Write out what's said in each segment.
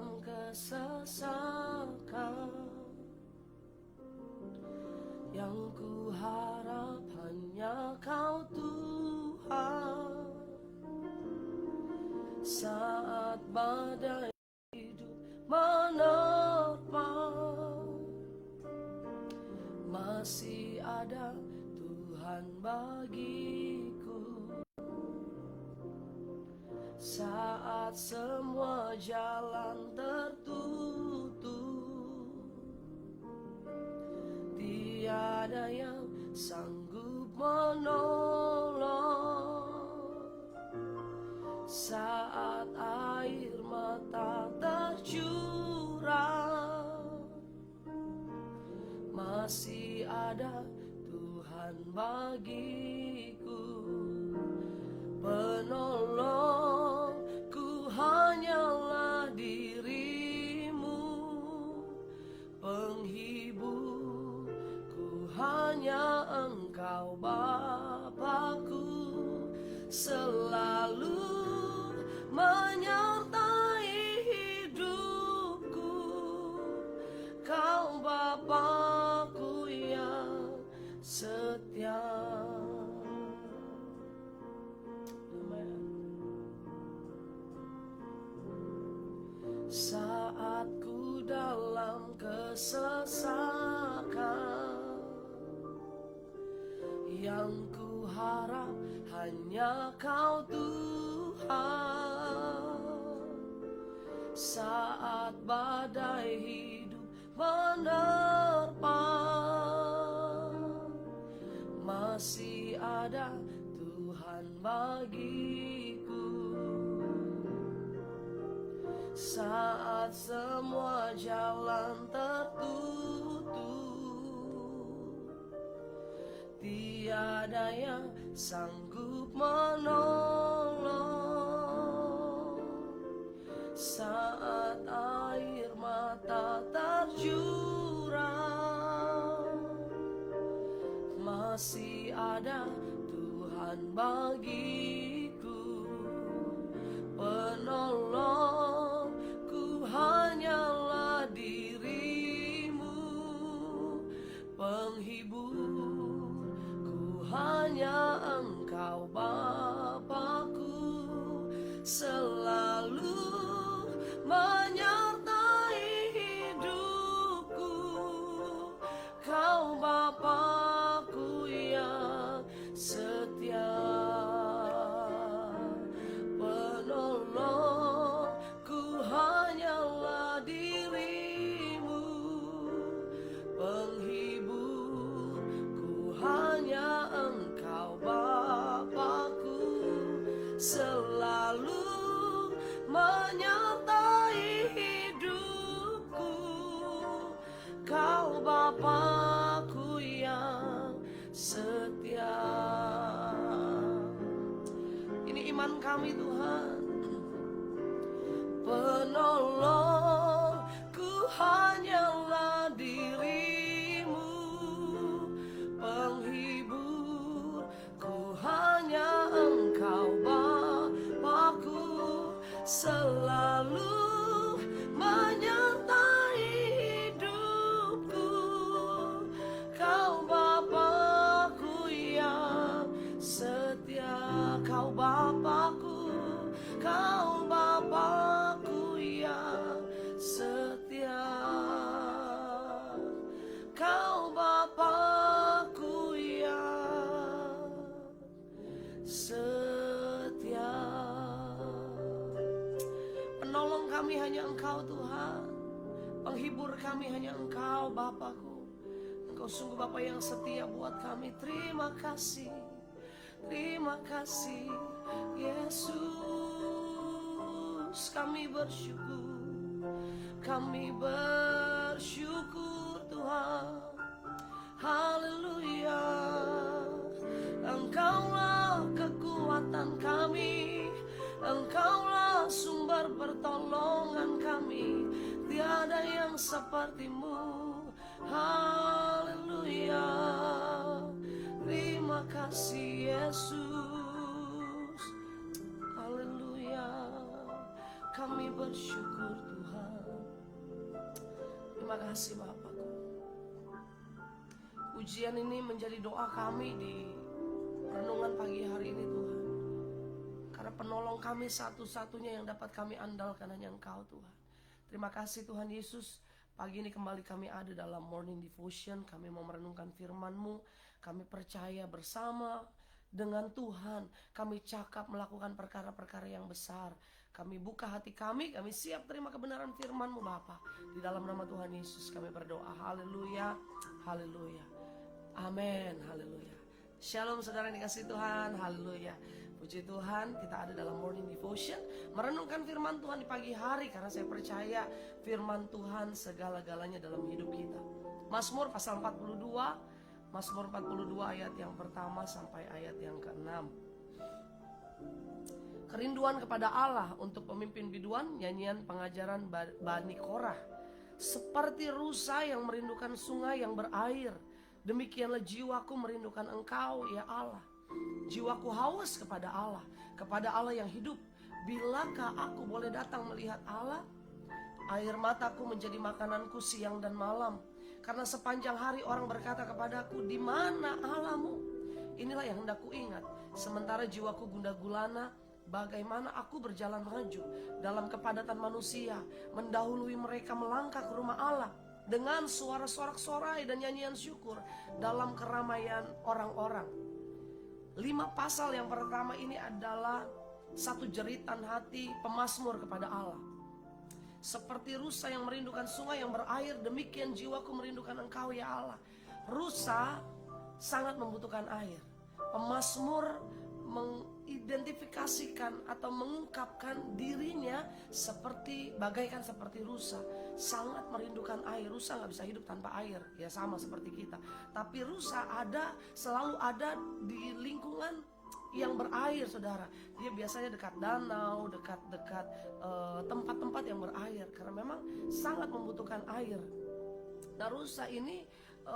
dalam kesesakan, yang ku harap hanya Kau Tuhan. Saat badai hidup menerpa, masih ada Tuhan bagiku. Saat semua jalan tertutup, tiada yang sanggup menolong. Saat air mata tercurah, masih ada Tuhan bagiku. Penolongku hanyalah dirimu, penghiburku hanya Engkau Bapa-Ku. Selalu menyertai hidupku, Kau Bapa-Ku yang setia. Saat ku dalam kesesakan, yang ku harap hanya Kau Tuhan. Saat badai hidup menerpa, masih ada Tuhan bagiku. Saat semua jalan tertutup, tiada yang sanggup menolong. Saat air mata tercurah, masih ada Tuhan bagiku. Penolongku hanyalah dirimu, penghiburku hanya Engkau Bapa-Ku. Selalu menyertai hidupku, Kau Bapa-Ku yang setia. Penolongku hanyalah dirimu, penghiburku hanya Engkau Bapa-Ku. Selalu menyertai hidupku, Kau Bapa-Ku yang setia. Ini iman kami Tuhan. Penolongku hanyalah dirimu, penghiburku hanya Engkau Bapa-Ku. Selalu menyertai hidupku, Kau Bapa-Ku yang setia. Kau Bapa-Ku, Kau Bapa-Ku yang setia. Kau Bapa-Ku yang setia. Penolong kami hanya Engkau Tuhan, penghibur kami hanya Engkau Bapa-Ku. Engkau sungguh Bapa yang setia buat kami. Terima kasih, terima kasih Yesus. Kami bersyukur Tuhan. Haleluya. Engkaulah kekuatan kami, Engkaulah sumber pertolongan kami. Tiada yang seperti-Mu. Haleluya. Terima kasih Yesus. Haleluya. kami bersyukur Tuhan. Terima kasih Bapakku. Pujian ini menjadi doa kami di renungan pagi hari ini Tuhan. Karena penolong kami satu-satunya yang dapat kami andalkan hanya Engkau Tuhan. Terima kasih Tuhan Yesus. Pagi ini kembali kami ada dalam morning devotion. Kami mau merenungkan firman-Mu. Kami percaya bersama dengan Tuhan kami cakap melakukan perkara-perkara yang besar. Kami buka hati kami siap terima kebenaran firman-Mu Bapa. Di dalam nama Tuhan Yesus kami berdoa. Haleluya, haleluya, amin, haleluya. Shalom saudara yang dikasihi Tuhan, haleluya. Puji Tuhan, kita ada dalam morning devotion, merenungkan firman Tuhan di pagi hari. Karena saya percaya firman Tuhan segala-galanya dalam hidup kita. Mazmur pasal 42, Mazmur 42 ayat yang pertama sampai ayat yang ke-6. Kerinduan kepada Allah untuk pemimpin biduan, nyanyian pengajaran Bani Korah. Seperti rusa yang merindukan sungai yang berair, demikianlah jiwaku merindukan Engkau ya Allah. Jiwaku haus kepada Allah yang hidup. Bilakah aku boleh datang melihat Allah? Air mataku menjadi makananku siang dan malam. Karena sepanjang hari orang berkata kepadaku, di mana Allahmu? Inilah yang hendak ku ingat. Sementara jiwaku gundah gulana, bagaimana aku berjalan maju dalam kepadatan manusia, mendahului mereka melangkah ke rumah Allah dengan suara sorak-sorai dan nyanyian syukur dalam keramaian orang-orang. 5 pasal yang pertama ini adalah satu jeritan hati pemazmur kepada Allah. Seperti rusa yang merindukan sungai yang berair, demikian jiwaku merindukan Engkau ya Allah. Rusa sangat membutuhkan air. Pemazmur mengidentifikasikan atau mengungkapkan dirinya bagaikan seperti rusa, sangat merindukan air. Rusa gak bisa hidup tanpa air, ya sama seperti kita. Tapi rusa selalu ada di lingkungan yang berair saudara. Dia biasanya dekat danau, dekat tempat-tempat yang berair, karena memang sangat membutuhkan air. Nah rusa ini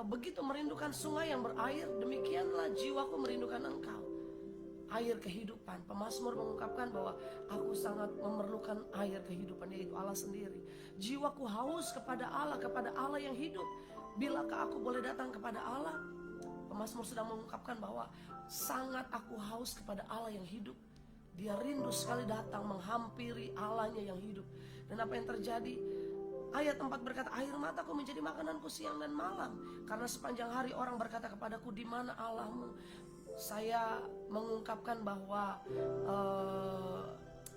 begitu merindukan sungai yang berair, demikianlah jiwaku merindukan Engkau. Air kehidupan. Pemazmur mengungkapkan bahwa aku sangat memerlukan air kehidupan, yaitu Allah sendiri. Jiwaku haus kepada Allah yang hidup. Bilakah aku boleh datang kepada Allah? Pemazmur sedang mengungkapkan bahwa sangat aku haus kepada Allah yang hidup. Dia rindu sekali datang menghampiri Allahnya yang hidup. Dan apa yang terjadi? Ayat 4 berkata, air mataku menjadi makananku siang dan malam. Karena sepanjang hari orang berkata kepadaku, di mana Allahmu? Saya mengungkapkan bahwa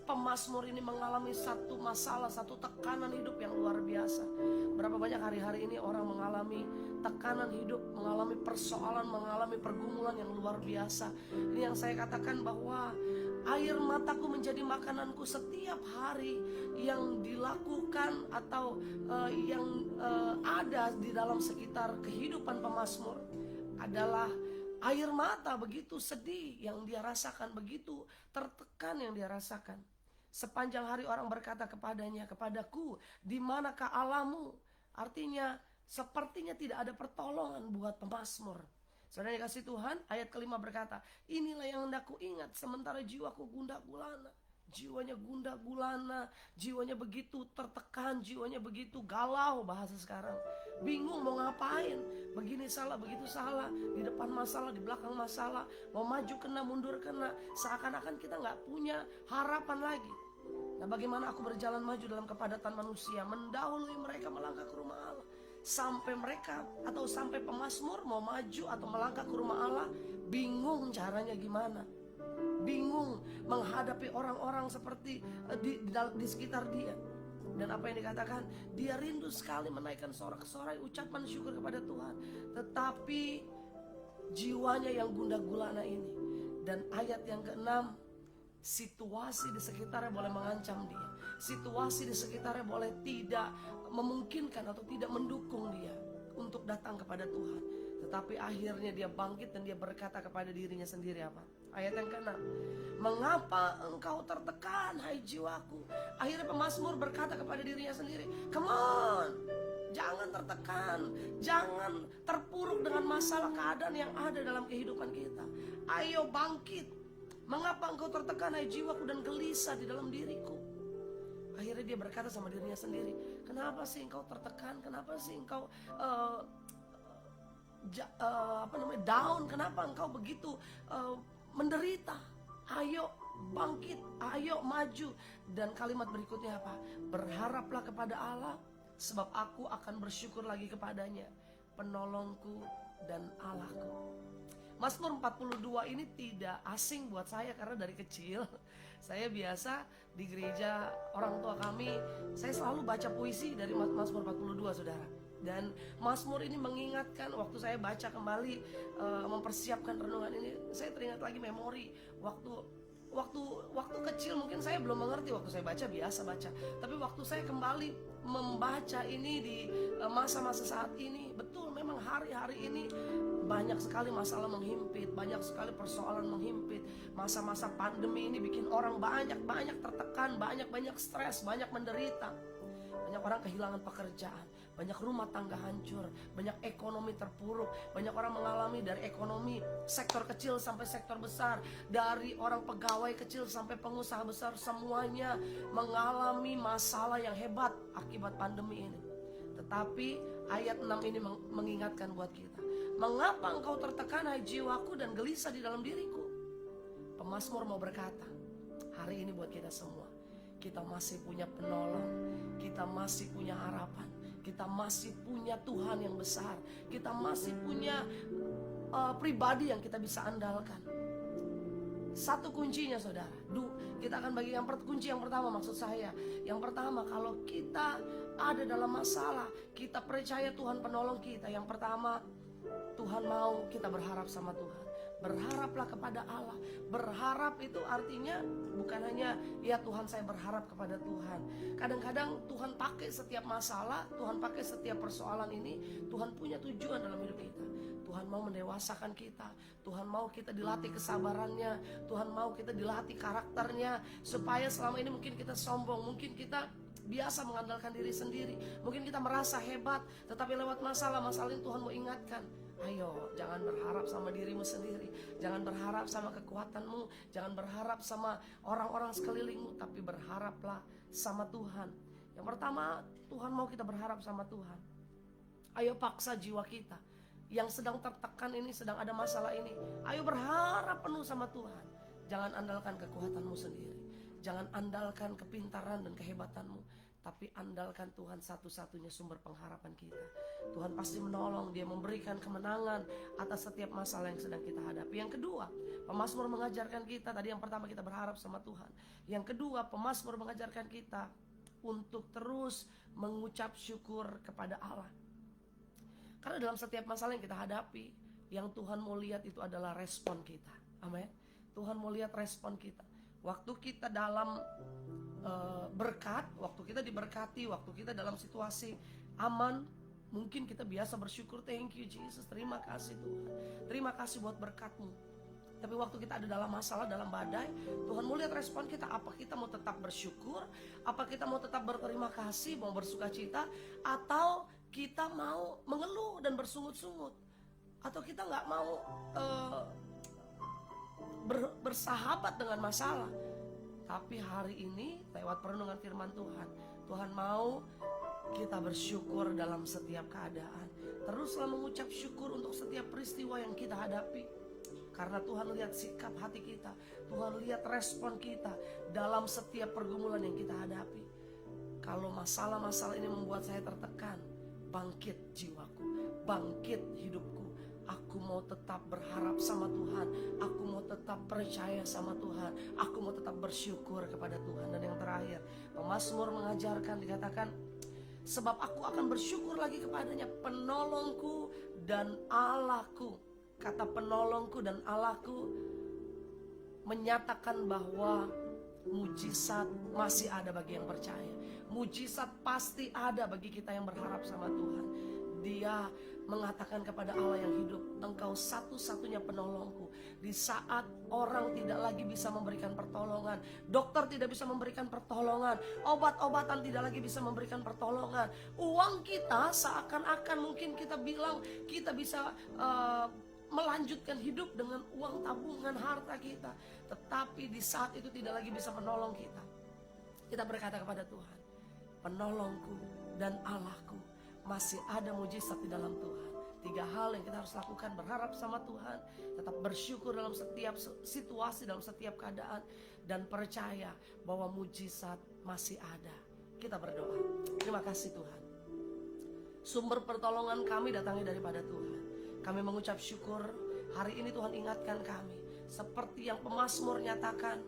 pemazmur ini mengalami satu masalah, satu tekanan hidup yang luar biasa. Berapa banyak hari-hari ini orang mengalami tekanan hidup, mengalami persoalan, mengalami pergumulan yang luar biasa. Ini yang saya katakan bahwa air mataku menjadi makananku setiap hari. Yang dilakukan atau yang ada di dalam sekitar kehidupan pemazmur adalah air mata. Begitu sedih yang dia rasakan, begitu tertekan yang dia rasakan. Sepanjang hari orang berkata kepadaku, di manakah Allahmu? Artinya sepertinya tidak ada pertolongan buat pemazmur. Saudara yang dikasihi Tuhan, ayat kelima berkata, inilah yang hendak ku ingat, sementara jiwaku gundah gulana. Jiwanya gundah gulana, jiwanya begitu tertekan, jiwanya begitu galau, bahasa sekarang. Bingung mau ngapain, begini salah, begitu salah, di depan masalah, di belakang masalah, mau maju kena, mundur kena, seakan-akan kita gak punya harapan lagi. Nah bagaimana aku berjalan maju dalam kepadatan manusia, mendahului mereka melangkah ke rumah Allah. Sampai pemazmur mau maju atau melangkah ke rumah Allah, bingung caranya gimana. Bingung menghadapi orang-orang seperti di sekitar dia. Dan apa yang dikatakan, dia rindu sekali menaikkan sorak-sorai ucapan syukur kepada Tuhan, tetapi jiwanya yang gundah gulana ini. Dan ayat yang ke-6, situasi di sekitarnya boleh mengancam dia, situasi di sekitarnya boleh tidak memungkinkan atau tidak mendukung dia untuk datang kepada Tuhan. Tetapi akhirnya dia bangkit dan dia berkata kepada dirinya sendiri apa? Ayat yang ke-6, mengapa engkau tertekan hai jiwaku? Akhirnya pemazmur berkata kepada dirinya sendiri, come on, jangan tertekan, jangan terpuruk dengan masalah keadaan yang ada dalam kehidupan kita. Ayo bangkit. Mengapa engkau tertekan hai jiwaku dan gelisah di dalam diriku? akhirnya dia berkata sama dirinya sendiri, kenapa sih engkau tertekan, kenapa sih engkau down, kenapa engkau begitu menderita? Ayo bangkit, ayo maju. Dan kalimat berikutnya apa? Berharaplah kepada Allah, sebab aku akan bersyukur lagi kepadanya, penolongku dan Allahku. Mazmur 42 ini tidak asing buat saya, karena dari kecil saya biasa di gereja orang tua kami, saya selalu baca puisi dari Mazmur 42, saudara. Dan Mazmur ini mengingatkan, waktu saya baca kembali mempersiapkan renungan ini, saya teringat lagi memori waktu kecil. Mungkin saya belum mengerti waktu saya baca, biasa baca. Tapi waktu saya kembali membaca ini di masa-masa saat ini, betul memang hari-hari ini banyak sekali masalah menghimpit, banyak sekali persoalan menghimpit. Masa-masa pandemi ini bikin orang banyak tertekan, banyak stres, banyak menderita. Banyak orang kehilangan pekerjaan, banyak rumah tangga hancur, banyak ekonomi terpuruk, banyak orang mengalami dari ekonomi sektor kecil sampai sektor besar, dari orang pegawai kecil sampai pengusaha besar, semuanya mengalami masalah yang hebat akibat pandemi ini. Tetapi ayat 6 ini mengingatkan buat kita, mengapa engkau tertekan hai jiwaku dan gelisah di dalam diriku? Pemazmur mau berkata, hari ini buat kita semua, kita masih punya penolong, kita masih punya harapan, kita masih punya Tuhan yang besar, kita masih punya pribadi yang kita bisa andalkan. Satu kuncinya, saudara, kita akan bagi kunci yang pertama, maksud saya, yang pertama, kalau kita ada dalam masalah, kita percaya Tuhan penolong kita. Yang pertama, Tuhan mau kita berharap sama Tuhan. Berharaplah kepada Allah. Berharap itu artinya bukan hanya ya Tuhan, saya berharap kepada Tuhan. Kadang-kadang Tuhan pakai setiap masalah, Tuhan pakai setiap persoalan ini, Tuhan punya tujuan dalam hidup kita. Tuhan mau mendewasakan kita, Tuhan mau kita dilatih kesabarannya, Tuhan mau kita dilatih karakternya, supaya selama ini mungkin kita sombong, mungkin kita biasa mengandalkan diri sendiri, mungkin kita merasa hebat, tetapi lewat masalah-masalah ini Tuhan mau ingatkan, ayo jangan berharap sama dirimu sendiri, jangan berharap sama kekuatanmu, jangan berharap sama orang-orang sekelilingmu, tapi berharaplah sama Tuhan. Yang pertama, Tuhan mau kita berharap sama Tuhan. Ayo paksa jiwa kita yang sedang tertekan ini, sedang ada masalah ini, ayo berharap penuh sama Tuhan. Jangan andalkan kekuatanmu sendiri, jangan andalkan kepintaran dan kehebatanmu, tapi andalkan Tuhan, satu-satunya sumber pengharapan kita. Tuhan pasti menolong, Dia memberikan kemenangan atas setiap masalah yang sedang kita hadapi. Yang kedua, pemazmur mengajarkan kita, tadi yang pertama kita berharap sama Tuhan. Yang kedua, pemazmur mengajarkan kita untuk terus mengucap syukur kepada Allah. Karena dalam setiap masalah yang kita hadapi, yang Tuhan mau lihat itu adalah respon kita. Amin. Tuhan mau lihat respon kita. Waktu kita dalam berkat, waktu kita diberkati, waktu kita dalam situasi aman, mungkin kita biasa bersyukur, thank you Jesus, terima kasih Tuhan, terima kasih buat berkat-Mu. Tapi waktu kita ada dalam masalah, dalam badai, Tuhan mau lihat respon kita. Apa kita mau tetap bersyukur, apa kita mau tetap berterima kasih, mau bersuka cita, atau kita mau mengeluh dan bersungut-sungut, atau kita gak mau bersahabat dengan masalah. Tapi hari ini lewat perenungan firman Tuhan, Tuhan mau kita bersyukur dalam setiap keadaan. Teruslah mengucap syukur untuk setiap peristiwa yang kita hadapi, karena Tuhan lihat sikap hati kita, Tuhan lihat respon kita dalam setiap pergumulan yang kita hadapi. Kalau masalah-masalah ini membuat saya tertekan, bangkit jiwaku, bangkit hidupku. Aku mau tetap berharap sama Tuhan, aku mau tetap percaya sama Tuhan, aku mau tetap bersyukur kepada Tuhan. Dan yang terakhir, pemazmur mengajarkan, dikatakan, sebab aku akan bersyukur lagi kepadanya, penolongku dan Allahku. Kata penolongku dan Allahku menyatakan bahwa mujizat masih ada bagi yang percaya. Mujizat pasti ada bagi kita yang berharap sama Tuhan. Dia mengatakan kepada Allah yang hidup, Engkau satu-satunya penolongku. Di saat orang tidak lagi bisa memberikan pertolongan, dokter tidak bisa memberikan pertolongan, obat-obatan tidak lagi bisa memberikan pertolongan, uang kita seakan-akan mungkin kita bilang kita bisa melanjutkan hidup dengan uang tabungan harta kita, tetapi di saat itu tidak lagi bisa menolong kita. Kita berkata kepada Tuhan, penolongku, dan Allahku. Masih ada mujizat di dalam Tuhan. 3 hal yang kita harus lakukan: berharap sama Tuhan, tetap bersyukur dalam setiap situasi, dalam setiap keadaan, dan percaya bahwa mujizat masih ada. Kita berdoa. Terima kasih Tuhan. Sumber pertolongan kami datangnya daripada Tuhan. Kami mengucap syukur hari ini Tuhan ingatkan kami. Seperti yang pemazmur nyatakan,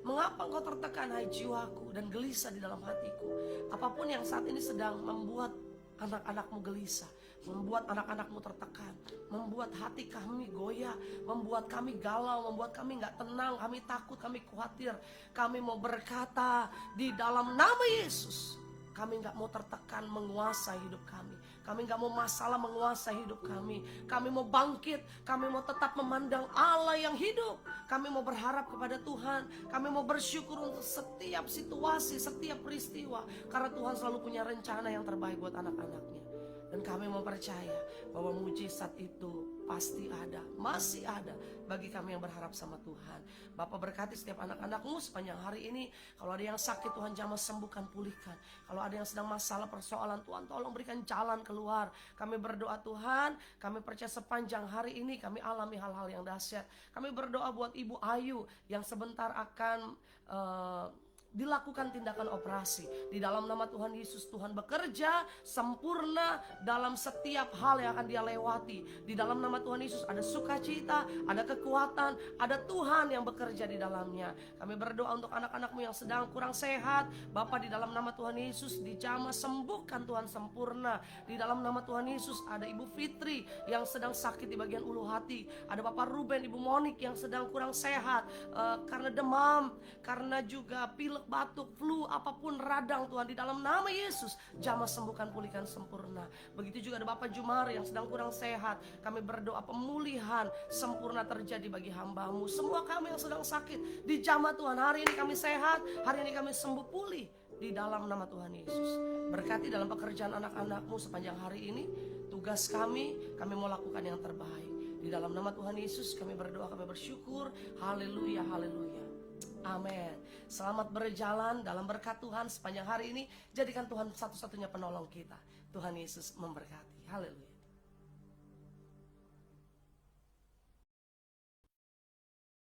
mengapa engkau tertekan hai jiwaku dan gelisah di dalam hatiku. Apapun yang saat ini sedang membuat anak-anakmu gelisah, membuat anak-anakmu tertekan, membuat hati kami goyah, membuat kami galau, membuat kami gak tenang, kami takut, kami khawatir. Kami mau berkata di dalam nama Yesus, kami gak mau tertekan menguasai hidup kami. Kami gak mau masalah menguasai hidup kami. Kami mau bangkit. Kami mau tetap memandang Allah yang hidup. Kami mau berharap kepada Tuhan. Kami mau bersyukur untuk setiap situasi, setiap peristiwa. Karena Tuhan selalu punya rencana yang terbaik buat anak-anaknya. Dan kami mau percaya bahwa mujizat itu pasti ada, masih ada bagi kami yang berharap sama Tuhan. Bapak berkati setiap anak-anakmu sepanjang hari ini. Kalau ada yang sakit, Tuhan jamah sembuhkan, pulihkan. Kalau ada yang sedang masalah persoalan, Tuhan tolong berikan jalan keluar. Kami berdoa Tuhan, kami percaya sepanjang hari ini kami alami hal-hal yang dahsyat. Kami berdoa buat Ibu Ayu yang sebentar akan dilakukan tindakan operasi. Di dalam nama Tuhan Yesus, Tuhan bekerja sempurna dalam setiap hal yang akan dia lewati. Di dalam nama Tuhan Yesus ada sukacita, ada kekuatan, ada Tuhan yang bekerja di dalamnya. Kami berdoa untuk anak-anakmu yang sedang kurang sehat. Bapa, di dalam nama Tuhan Yesus dijamah sembuhkan Tuhan sempurna. Di dalam nama Tuhan Yesus ada Ibu Fitri yang sedang sakit di bagian ulu hati. Ada Bapak Ruben, Ibu Monik yang sedang kurang sehat karena demam, karena juga pilek, batuk, flu, apapun radang Tuhan. Di dalam nama Yesus jamah sembuhkan, pulihkan sempurna. Begitu juga ada Bapak Jumar yang sedang kurang sehat. Kami berdoa pemulihan sempurna terjadi bagi hamba-Mu. Semua kami yang sedang sakit dijamah Tuhan. Hari ini kami sehat, hari ini kami sembuh pulih di dalam nama Tuhan Yesus. Berkati dalam pekerjaan anak-anak-Mu sepanjang hari ini. Tugas kami mau lakukan yang terbaik. Di dalam nama Tuhan Yesus kami berdoa, kami bersyukur. Haleluya, haleluya. Amin. Selamat berjalan dalam berkat Tuhan sepanjang hari ini. Jadikan Tuhan satu-satunya penolong kita. Tuhan Yesus memberkati. Haleluya.